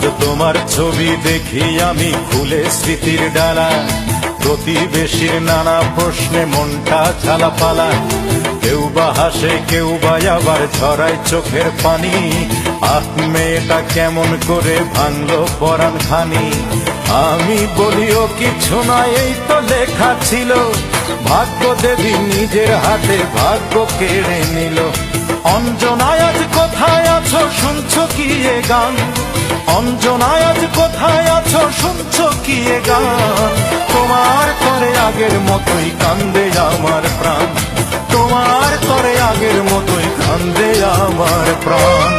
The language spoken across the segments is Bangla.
আজ তোমার ছবি দেখি আমি খুলে স্মৃতির ডালা, প্রতিবেশীর নানা প্রশ্নে মনটা ঝালাপালা। কেউ বা হাসে, কেউ বা আবার ঝরায় চোখের পানি। আহ, মেয়েটা কেমন করে ভাঙলো পরাণ খানি। আমি বলিও কিছু নয়, এই তো লেখা ছিল। ভাগ্য দেবী নিজের হাতে ভাগ্য কেড়ে নিল। অঞ্জনায় আজ কোথায় আছো, শুনছো কি এ গান? অঞ্জনায় আজ কোথায় আছো, শুনছো কি এ গান? তোমার করে আগের মতোই কান্দে আমার প্রাণ, তোমার করে আগের মতোই কান্দে আমার প্রাণ।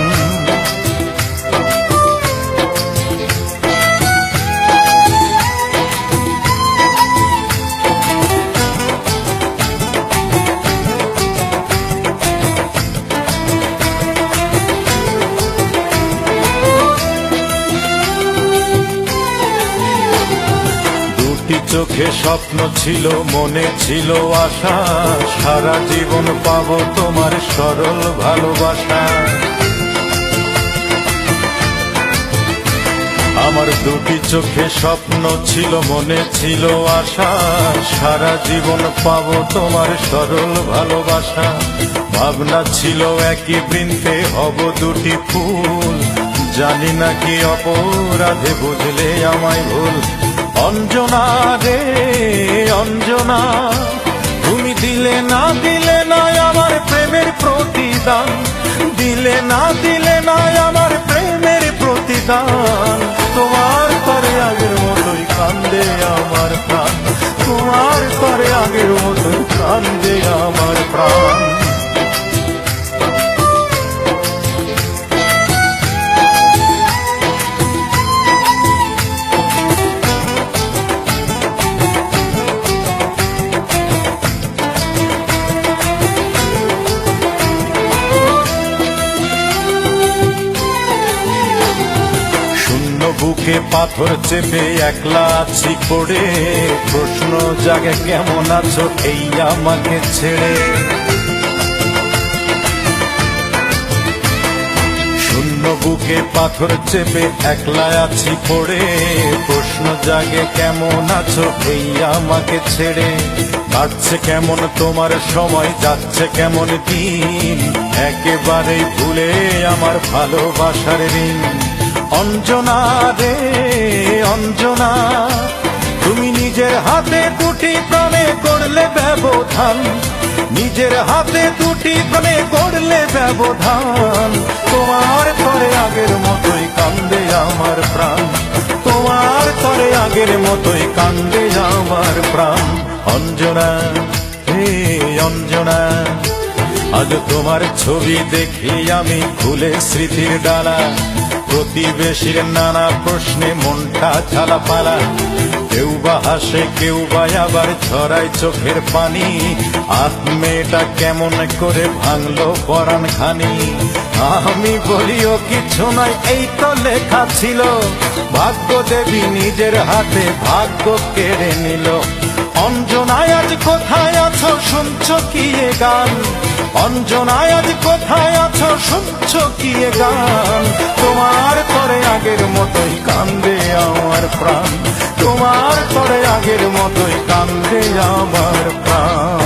চোখে স্বপ্ন ছিল, মনে ছিল আশা, সারা জীবন পাবো তোমার সরল ভালোবাসা। আমার দুটি চোখে স্বপ্ন ছিল, মনে ছিল আশা, সারা জীবন পাবো তোমার সরল ভালোবাসা। ভাবনা ছিল একই বৃন্তে হব দুটি ফুল, জানি না কি অপরাধে বুঝলে আমায় ভুল। অঞ্জনা রে অঞ্জনা, তুমি দিলে না দিলে না আমার প্রেমের প্রতিদান, দিলে না দিলে না আমার প্রেমের প্রতিদান। তোমার করে আগের মতোই কান্দে আমার প্রাণ, তোমার করে আগের মতোই কান্দে আমার প্রাণ। বুকে পাথর চেপে একলা আছি পড়ে, প্রশ্ন জাগে কেমন আছো এই আমাকে ছেড়ে। শূন্য বুকে পাথর চেপে একলা আছি পড়ে, প্রশ্ন জাগে কেমন আছো এই আমাকে ছেড়ে। কাটছে কেমন তোমার সময়, যাচ্ছে কেমন দিন, একেবারেই ভুলে আমার ভালোবাসার ঋণ। অঞ্জনা রে অঞ্জনা, তুমি নিজের হাতে দুটি প্রাণে করলে ব্যবধান, নিজের হাতে দুটি প্রাণে করলে ব্যবধান। তোমার করে আগের মতোই কান্দে আমার প্রাণ, তোমার করে আগের মতোই কান্দে আমার প্রাণ। অঞ্জনা হে অঞ্জনা, আজ তোমার ছবি দেখি আমি খুলে স্মৃতির ডালা, প্রতিবেশীর নানা প্রশ্নে মনটা ঝালাপালা। কেউ বা হাসে, কেউ বা আবার ছড়ায় চোখের পানি। আহ, মেয়েটা কেমন করে ভাঙলো পরাণ খানি। আমি বলিও কিছু নয়, এই তো লেখা ছিল। ভাগ্য দেবী নিজের হাতে ভাগ্য কেড়ে নিল। অঞ্জনায় আজ কোথায় আছো, শুনছো কি এ গান? অঞ্জনায় আজ কোথায় আছো, শুনছো কি এ গান? তোমার করে আগের মতোই কান্দে আমার প্রাণ, তোমার করে আগের মতোই কান্দে আমার প্রাণ।